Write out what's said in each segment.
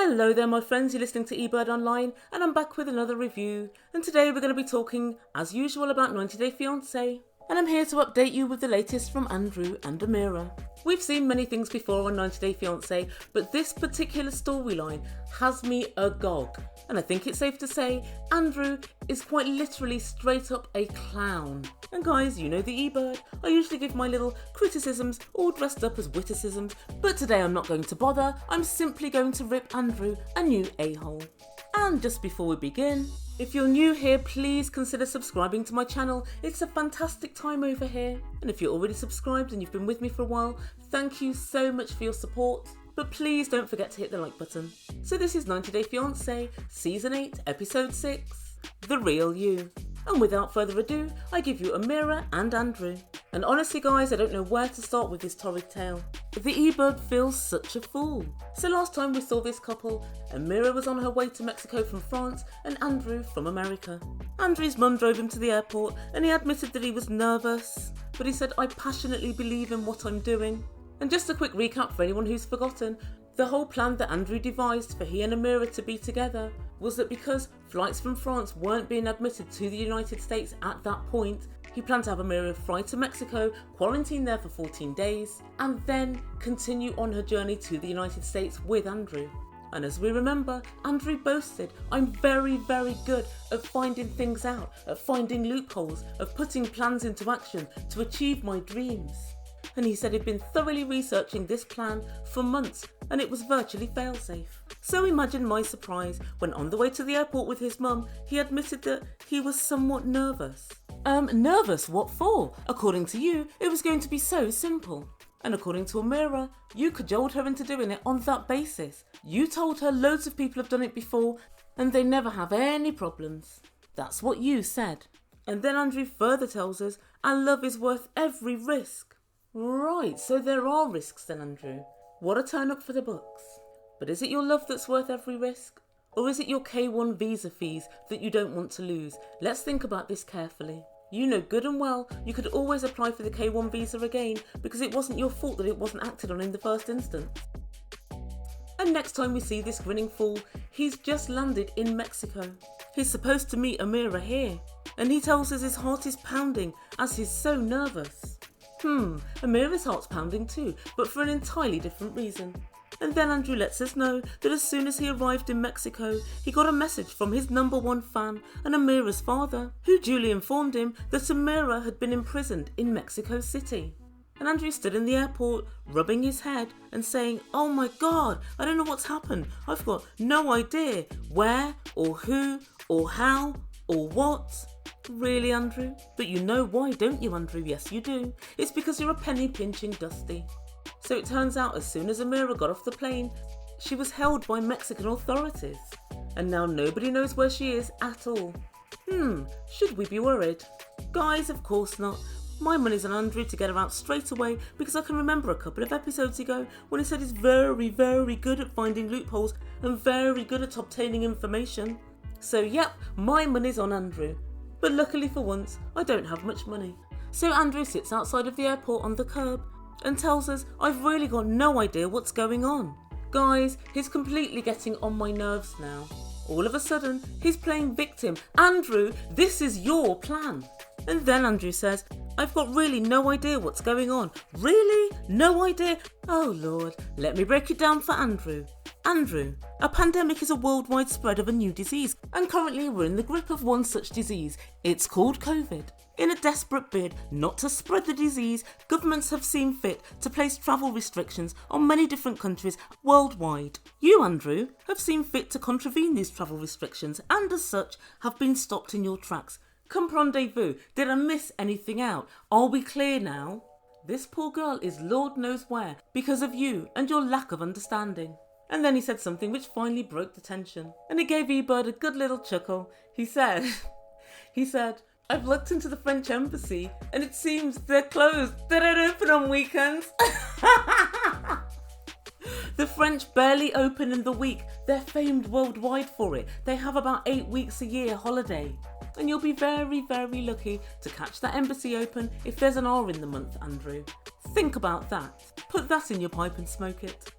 Hello there my friends, you're listening to Ebird Online and I'm back with another review, and today we're going to be talking as usual about 90 Day Fiancé, and I'm here to update you with the latest from Andrew and Amira. We've seen many things before on 90 Day Fiancé, but this particular storyline has me agog, and I think it's safe to say Andrew is quite literally straight up a clown. And guys, you know the E-Bird, I usually give my little criticisms all dressed up as witticisms, but today I'm not going to bother, I'm simply going to rip Andrew a new a-hole. And just before we begin, if you're new here, please consider subscribing to my channel. It's a fantastic time over here. And if you're already subscribed and you've been with me for a while, thank you so much for your support. But please don't forget to hit the like button. So this is 90 Day Fiancé, Season 8, Episode 6, The Real You. And without further ado, I give you Amira and Andrew. And honestly guys, I don't know where to start with this torrid tale. The E-Bird feels such a fool. So last time we saw this couple, Amira was on her way to Mexico from France and Andrew from America. Andrew's mum drove him to the airport and he admitted that he was nervous, but he said, "I passionately believe in what I'm doing." And just a quick recap for anyone who's forgotten, the whole plan that Andrew devised for he and Amira to be together was that because flights from France weren't being admitted to the United States at that point, he planned to have Amira fly to Mexico, quarantine there for 14 days, and then continue on her journey to the United States with Andrew. And as we remember, Andrew boasted, "I'm very, very good at finding things out, at finding loopholes, of putting plans into action to achieve my dreams." And he said he'd been thoroughly researching this plan for months and it was virtually fail-safe. So imagine my surprise when on the way to the airport with his mum, he admitted that he was somewhat nervous. Nervous? What for? According to you, it was going to be so simple. And according to Amira, you cajoled her into doing it on that basis. You told her loads of people have done it before and they never have any problems. That's what you said. And then Andrew further tells us, "Our love is worth every risk." Right, so there are risks then, Andrew. What a turn up for the books. But is it your love that's worth every risk? Or is it your K1 visa fees that you don't want to lose? Let's think about this carefully. You know good and well you could always apply for the K1 visa again because it wasn't your fault that it wasn't acted on in the first instance. And next time we see this grinning fool, he's just landed in Mexico. He's supposed to meet Amira here. And he tells us his heart is pounding as he's so nervous. Amira's heart's pounding too, but for an entirely different reason. And then Andrew lets us know that as soon as he arrived in Mexico, he got a message from his #1 fan and Amira's father, who duly informed him that Amira had been imprisoned in Mexico City. And Andrew stood in the airport, rubbing his head and saying, "Oh my God, I don't know what's happened. I've got no idea where or who or how or what." Really, Andrew? But you know why, don't you, Andrew? Yes, you do. It's because you're a penny pinching Dusty. So it turns out as soon as Amira got off the plane, she was held by Mexican authorities. And now nobody knows where she is at all. Should we be worried? Guys, of course not. My money's on Andrew to get her out straight away because I can remember a couple of episodes ago when he said he's very, very good at finding loopholes and very good at obtaining information. So yep, my money's on Andrew. But luckily for once, I don't have much money. So Andrew sits outside of the airport on the curb and tells us, "I've really got no idea what's going on." Guys, he's completely getting on my nerves now. All of a sudden, he's playing victim. "Andrew, this is your plan." And then Andrew says, "I've got really no idea what's going on." Really? No idea? Oh Lord, let me break it down for Andrew. Andrew, a pandemic is a worldwide spread of a new disease, and currently we're in the grip of one such disease. It's called COVID. In a desperate bid not to spread the disease, governments have seen fit to place travel restrictions on many different countries worldwide. You, Andrew, have seen fit to contravene these travel restrictions and as such have been stopped in your tracks. Comprendez-vous? Did I miss anything out? Are we clear now? This poor girl is Lord knows where because of you and your lack of understanding. And then he said something which finally broke the tension. And it gave E-Bird a good little chuckle. He said, "I've looked into the French embassy and it seems they're closed. They don't open on weekends." The French barely open in the week. They're famed worldwide for it. They have about 8 weeks a year holiday. And you'll be very, very lucky to catch that embassy open if there's an R in the month, Andrew. Think about that. Put that in your pipe and smoke it.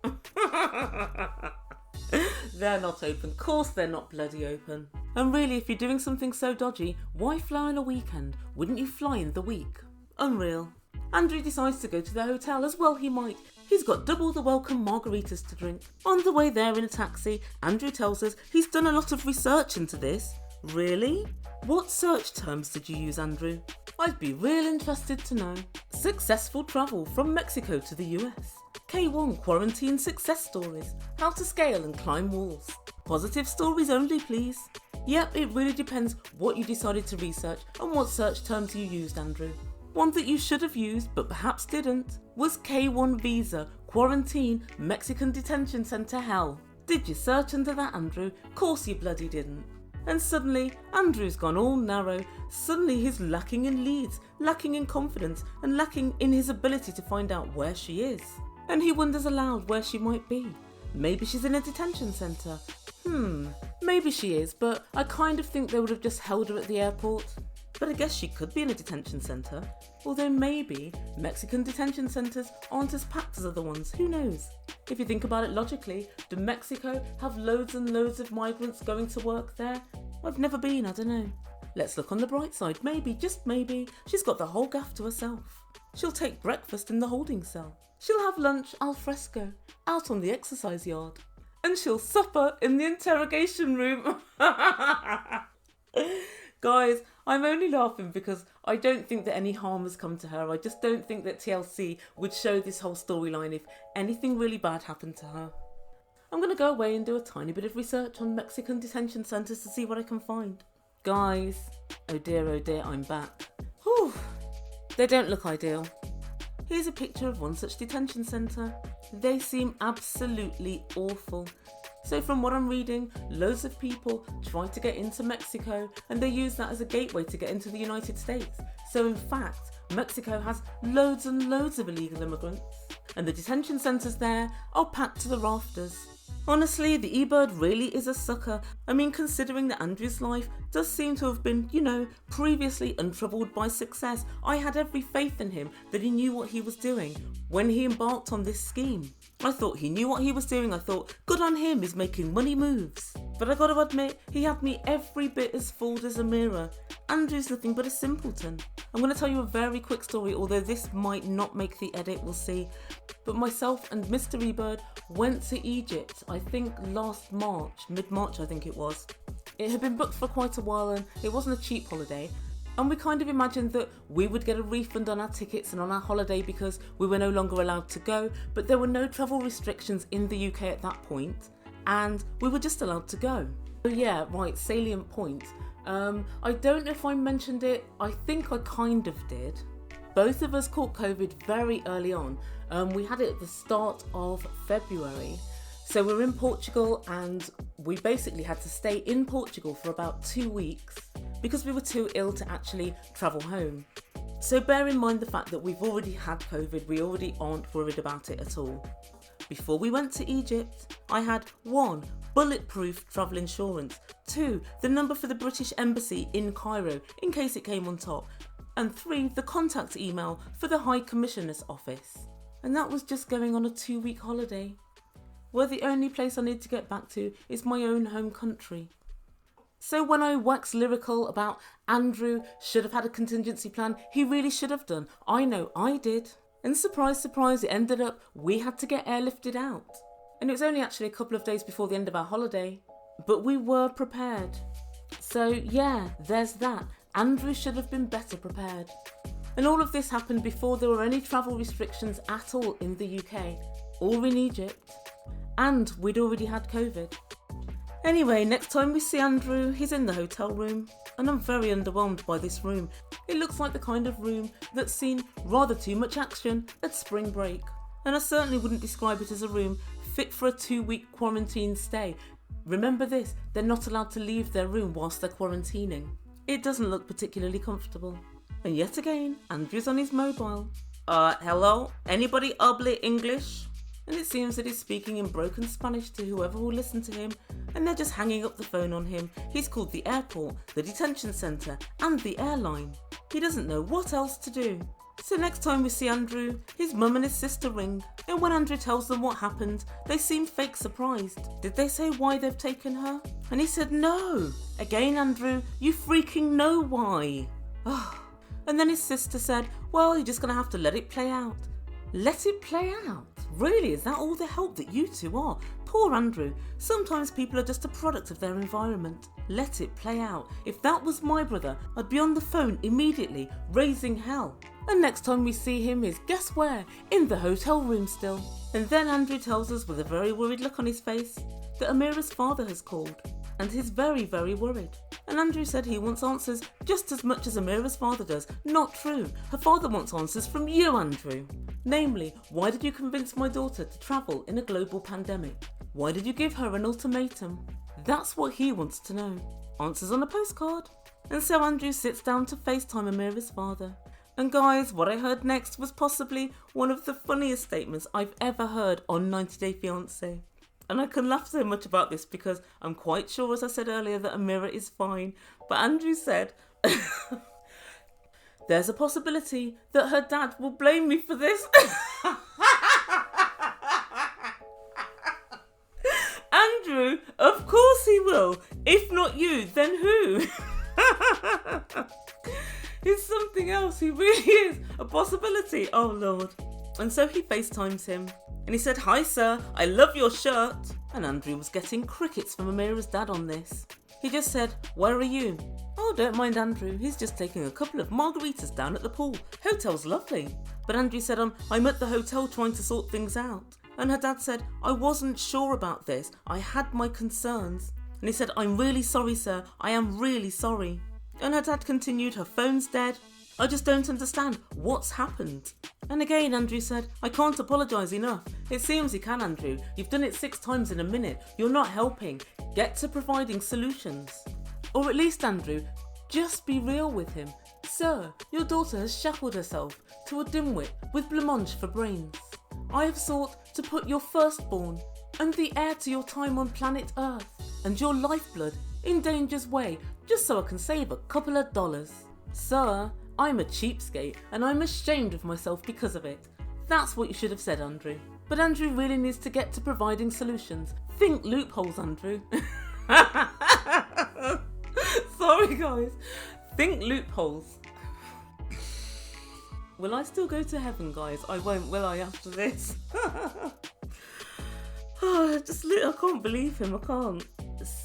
They're not open. Of course they're not bloody open. And really, if you're doing something so dodgy, why fly on a weekend? Wouldn't you fly in the week? Unreal. Andrew decides to go to the hotel, as well he might. He's got double the welcome margaritas to drink. On the way there in a taxi, Andrew tells us he's done a lot of research into this. Really? What search terms did you use, Andrew? I'd be real interested to know. Successful travel from Mexico to the US. K1 quarantine success stories. How to scale and climb walls. Positive stories only, please. Yep, it really depends what you decided to research and what search terms you used, Andrew. One that you should have used, but perhaps didn't, was K1 visa, quarantine, Mexican detention centre hell. Did you search under that, Andrew? Course you bloody didn't. And suddenly, Andrew's gone all narrow. Suddenly he's lacking in leads, lacking in confidence, and lacking in his ability to find out where she is. And he wonders aloud where she might be. Maybe she's in a detention centre. Maybe she is, but I kind of think they would have just held her at the airport. But I guess she could be in a detention centre. Although maybe Mexican detention centres aren't as packed as other ones, who knows? If you think about it logically, do Mexico have loads and loads of migrants going to work there? I've never been, I don't know. Let's look on the bright side, maybe, just maybe, she's got the whole gaff to herself. She'll take breakfast in the holding cell. She'll have lunch al fresco, out on the exercise yard. And she'll supper in the interrogation room. Guys, I'm only laughing because I don't think that any harm has come to her. I just don't think that TLC would show this whole storyline if anything really bad happened to her. I'm going to go away and do a tiny bit of research on Mexican detention centres to see what I can find. Guys, oh dear, I'm back. Whew, they don't look ideal. Here's a picture of one such detention centre. They seem absolutely awful. So from what I'm reading, loads of people try to get into Mexico and they use that as a gateway to get into the United States. So in fact, Mexico has loads and loads of illegal immigrants. And the detention centres there are packed to the rafters. Honestly, the Ebird really is a sucker. I mean, considering that Andrew's life does seem to have been, previously untroubled by success, I had every faith in him that he knew what he was doing when he embarked on this scheme. I thought he knew what he was doing. I thought, good on him, he's making money moves. But I gotta admit, he had me every bit as fooled as Amira. Andrew's nothing but a simpleton. I'm going to tell you a very quick story, although this might not make the edit, we'll see. But myself and Mr. Ebird went to Egypt, I think last March, mid-March I think it was. It had been booked for quite a while and it wasn't a cheap holiday. And we kind of imagined that we would get a refund on our tickets and on our holiday because we were no longer allowed to go, but there were no travel restrictions in the UK at that point, and we were just allowed to go. So yeah, right, salient point. I don't know if I mentioned it, I think I kind of did. Both of us caught COVID very early on. We had it at the start of February. So we're in Portugal and we basically had to stay in Portugal for about 2 weeks because we were too ill to actually travel home. So bear in mind the fact that we've already had COVID, we already aren't worried about it at all. Before we went to Egypt, I had 1, bulletproof travel insurance, 2, the number for the British Embassy in Cairo in case it came on top, and 3, the contact email for the High Commissioner's office. And that was just going on a 2-week holiday, where the only place I need to get back to is my own home country. So when I wax lyrical about Andrew should have had a contingency plan, he really should have done. I know I did. And surprise, surprise, it ended up we had to get airlifted out. And it was only actually a couple of days before the end of our holiday. But we were prepared. So yeah, there's that. Andrew should have been better prepared. And all of this happened before there were any travel restrictions at all in the UK, or in Egypt. And we'd already had COVID. Anyway, next time we see Andrew, he's in the hotel room, and I'm very underwhelmed by this room. It looks like the kind of room that's seen rather too much action at spring break. And I certainly wouldn't describe it as a room fit for a 2-week quarantine stay. Remember this, they're not allowed to leave their room whilst they're quarantining. It doesn't look particularly comfortable. And yet again, Andrew's on his mobile. Hello? Anybody habla English? And it seems that he's speaking in broken Spanish to whoever will listen to him, and they're just hanging up the phone on him. He's called the airport, the detention centre, and the airline. He doesn't know what else to do. So next time we see Andrew, his mum and his sister ring, and when Andrew tells them what happened, they seem fake surprised. Did they say why they've taken her? And he said no. Again, Andrew, you freaking know why. And then his sister said, well, you're just going to have to let it play out. Let it play out? Really? Is that all the help that you two are? Poor Andrew. Sometimes people are just a product of their environment. Let it play out. If that was my brother, I'd be on the phone immediately, raising hell. And next time we see him is, guess where? In the hotel room still. And then Andrew tells us with a very worried look on his face that Amira's father has called. And he's very, very worried. And Andrew said he wants answers just as much as Amira's father does. Not true. Her father wants answers from you, Andrew. Namely, why did you convince my daughter to travel in a global pandemic? Why did you give her an ultimatum? That's what he wants to know. Answers on a postcard. And so Andrew sits down to FaceTime Amira's father. And guys, what I heard next was possibly one of the funniest statements I've ever heard on 90 Day Fiancé. And I can laugh so much about this because I'm quite sure, as I said earlier, that Amira is fine. But Andrew said, there's a possibility that her dad will blame me for this. Andrew, of course he will. If not you, then who? He's something else. He really is a possibility. Oh, Lord. And so he FaceTimes him. And he said, hi, sir. I love your shirt. And Andrew was getting crickets from Amira's dad on this. He just said, where are you? Oh, don't mind Andrew. He's just taking a couple of margaritas down at the pool. Hotel's lovely. But Andrew said, I'm at the hotel trying to sort things out. And her dad said, I wasn't sure about this. I had my concerns. And he said, I'm really sorry, sir. I am really sorry. And her dad continued, her phone's dead. I just don't understand what's happened. And again, Andrew said, I can't apologise enough. It seems you can, Andrew. You've done it 6 times in a minute. You're not helping. Get to providing solutions. Or at least, Andrew, just be real with him. Sir, your daughter has shackled herself to a dimwit with blancmange for brains. I have sought to put your firstborn and the heir to your time on planet Earth and your lifeblood in danger's way just so I can save a couple of dollars. Sir, I'm a cheapskate and I'm ashamed of myself because of it. That's what you should have said, Andrew. But Andrew really needs to get to providing solutions. Think loopholes, Andrew. Sorry, guys. Think loopholes. Will I still go to heaven, guys? I won't, will I, after this? I can't believe him, I can't.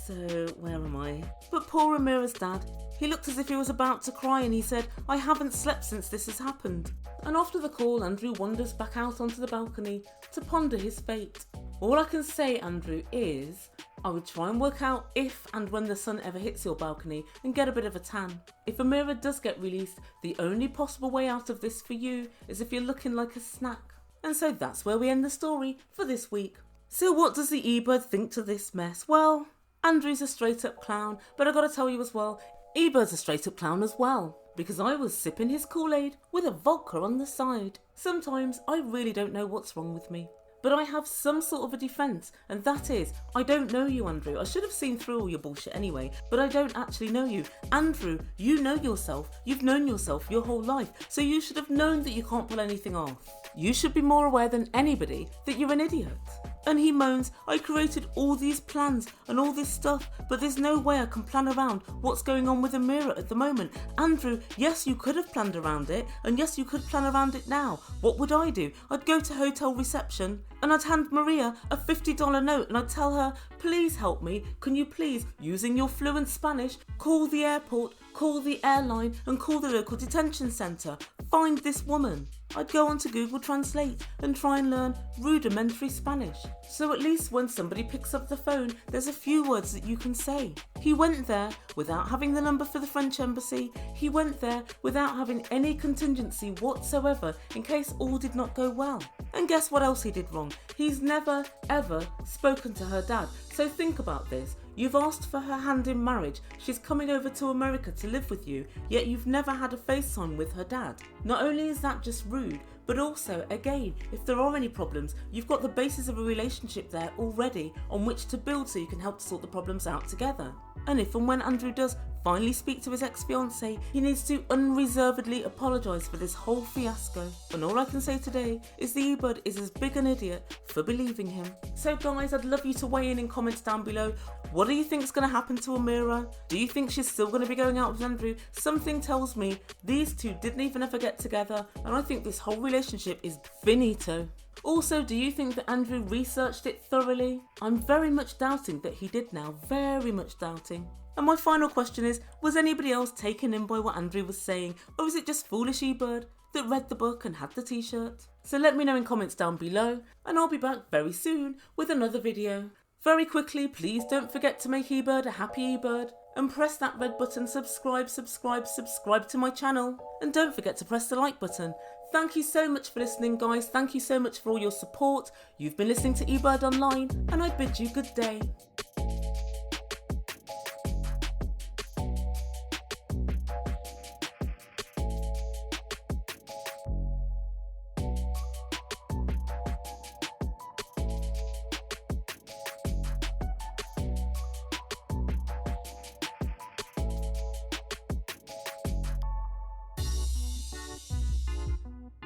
So, where am I? But poor Amira's dad, he looked as if he was about to cry and he said, I haven't slept since this has happened. And after the call, Andrew wanders back out onto the balcony to ponder his fate. All I can say, Andrew, is I would try and work out if and when the sun ever hits your balcony and get a bit of a tan. If Amira does get released, the only possible way out of this for you is if you're looking like a snack. And so that's where we end the story for this week. So what does the Ebird think to this mess? Well, Andrew's a straight up clown, but I gotta tell you as well, Ebird's a straight up clown as well, because I was sipping his Kool-Aid with a vodka on the side. Sometimes I really don't know what's wrong with me. But I have some sort of a defence, and that is, I don't know you, Andrew. I should have seen through all your bullshit anyway, but I don't actually know you. Andrew, you know yourself. You've known yourself your whole life, so you should have known that you can't pull anything off. You should be more aware than anybody that you're an idiot. And he moans, I created all these plans and all this stuff, but there's no way I can plan around what's going on with Amira at the moment. Andrew, yes, you could have planned around it, and yes, you could plan around it now. What would I do? I'd go to hotel reception and I'd hand Maria a $50 note and I'd tell her, please help me. Can you please, using your fluent Spanish, call the airport, call the airline and call the local detention centre. Find this woman. I'd go onto Google Translate and try and learn rudimentary Spanish. So at least when somebody picks up the phone, there's a few words that you can say. He went there without having the number for the French embassy. He went there without having any contingency whatsoever in case all did not go well. And guess what else he did wrong? He's never, ever spoken to her dad. So think about this. You've asked for her hand in marriage, she's coming over to America to live with you, yet you've never had a FaceTime with her dad. Not only is that just rude, but also, again, if there are any problems, you've got the basis of a relationship there already on which to build so you can help to sort the problems out together. and if and when Andrew does finally speak to his ex-fiancée, he needs to unreservedly apologise for this whole fiasco. And all I can say today is the Ebird is as big an idiot for believing him. So guys, I'd love you to weigh in comments down below. What do you think is going to happen to Amira? Do you think she's still going to be going out with Andrew? Something tells me these two didn't even ever get together, and I think this whole relationship is finito. Also, do you think that Andrew researched it thoroughly? I'm very much doubting that he did now, very much doubting. And my final question is, was anybody else taken in by what Andrew was saying, or is it just foolish Ebird that read the book and had the t-shirt? So let me know in comments down below, and I'll be back very soon with another video. Very quickly, please don't forget to make Ebird a happy Ebird, and press that red button, subscribe to my channel, and don't forget to press the like button. Thank you so much for listening guys, thank you so much for all your support. You've been listening to Ebird Online, and I bid you good day.